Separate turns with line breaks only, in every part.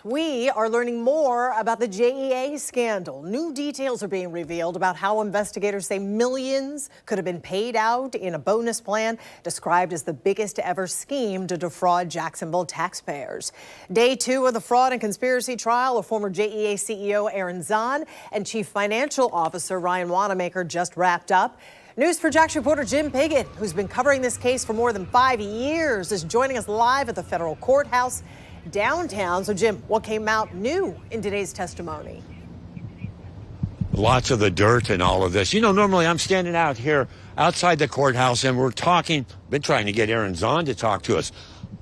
We are learning more about the JEA scandal. New details are being revealed about how investigators say millions could have been paid out in a bonus plan described as the biggest ever scheme to defraud Jacksonville taxpayers. Day 2 of the fraud and conspiracy trial of former JEA CEO Aaron Zahn and Chief Financial Officer Ryan Wanamaker just wrapped up. News4 Jax reporter Jim Piggott, who's been covering this case for more than 5 years, is joining us live at the federal courthouse downtown. So, Jim, what came out new in today's testimony?
Lots of the dirt and all of this. You know, normally I'm standing out here outside the courthouse and we're talking. Been trying to get Aaron Zahn to talk to us.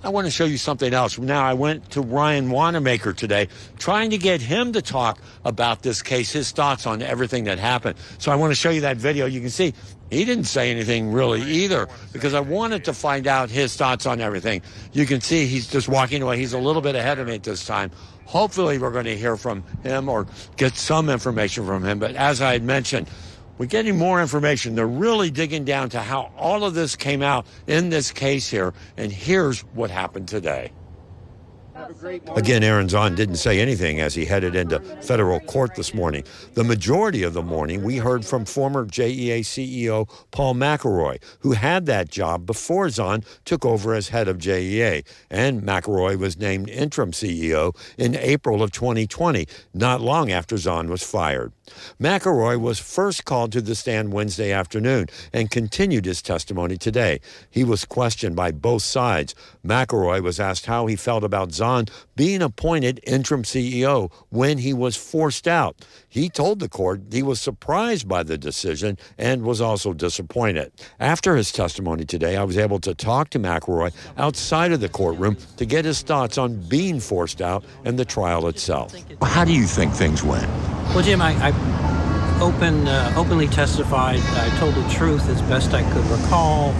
I want to show you something else. Now, I went to Ryan Wanamaker today, trying to get him to talk about this case, his thoughts on everything that happened. So I want to show you that video. You can see he didn't say anything really either, because I wanted to find out his thoughts on everything. You can see he's just walking away. He's a little bit ahead of me at this time. Hopefully we're going to hear from him or get some information from him. But as I had mentioned, we're getting more information. They're really digging down to how all of this came out in this case here. And here's what happened today. Again, Aaron Zahn didn't say anything as he headed into federal court this morning. The majority of the morning, we heard from former JEA CEO Paul McElroy, who had that job before Zahn took over as head of JEA. And McElroy was named interim CEO in April of 2020, not long after Zahn was fired. McElroy was first called to the stand Wednesday afternoon and continued his testimony today. He was questioned by both sides. McElroy was asked how he felt about Zahn being appointed interim CEO when he was forced out. He told the court he was surprised by the decision and was also disappointed. After his testimony today, I was able to talk to McElroy outside of the courtroom to get his thoughts on being forced out and the trial itself. How do you think things went?
Well, Jim, I openly testified. I told the truth as best I could recall.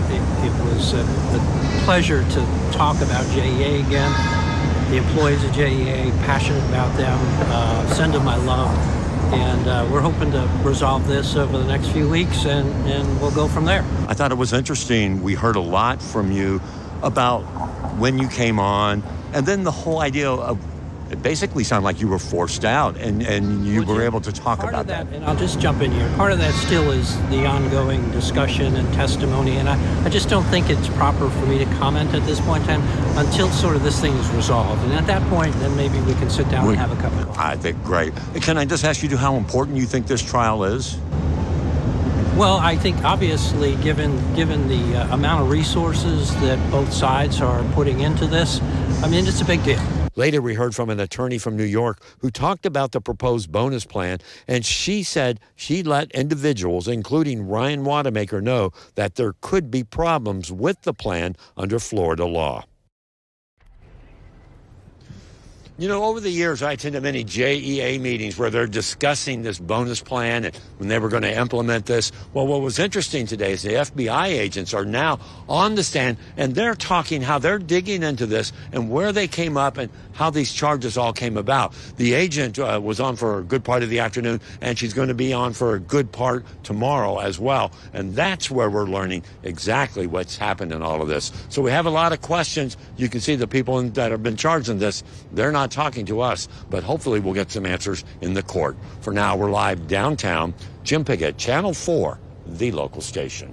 It was a pleasure to talk about JEA again. The employees of JEA, passionate about them, send them my love. And we're hoping to resolve this over the next few weeks, and we'll go from there.
I thought it was interesting. We heard a lot from you about when you came on, and then the whole idea of it basically sounded like you were forced out, and you were able to talk about that.
And I'll just jump in here. Part of that still is the ongoing discussion and testimony, and I just don't think it's proper for me to comment at this point in time until sort of this thing is resolved. And at that point, then maybe we can sit down and have a cup of coffee.
I think great. Can I just ask you how important you think this trial is?
Well, I think obviously, given the amount of resources that both sides are putting into this, I mean, it's a big deal.
Later, we heard from an attorney from New York who talked about the proposed bonus plan, and she said she let individuals, including Ryan Wanamaker, know that there could be problems with the plan under Florida law. You know, over the years, I attended many JEA meetings where they're discussing this bonus plan and when they were going to implement this. Well, what was interesting today is the FBI agents are now on the stand, and they're talking how they're digging into this and where they came up and how these charges all came about. The agent was on for a good part of the afternoon, and she's going to be on for a good part tomorrow as well. And that's where we're learning exactly what's happened in all of this. So we have a lot of questions. You can see the people that have been charged in this, they're not talking to us, but hopefully we'll get some answers in the court. For now, we're live downtown. Jim Piggott, Channel 4, the local station.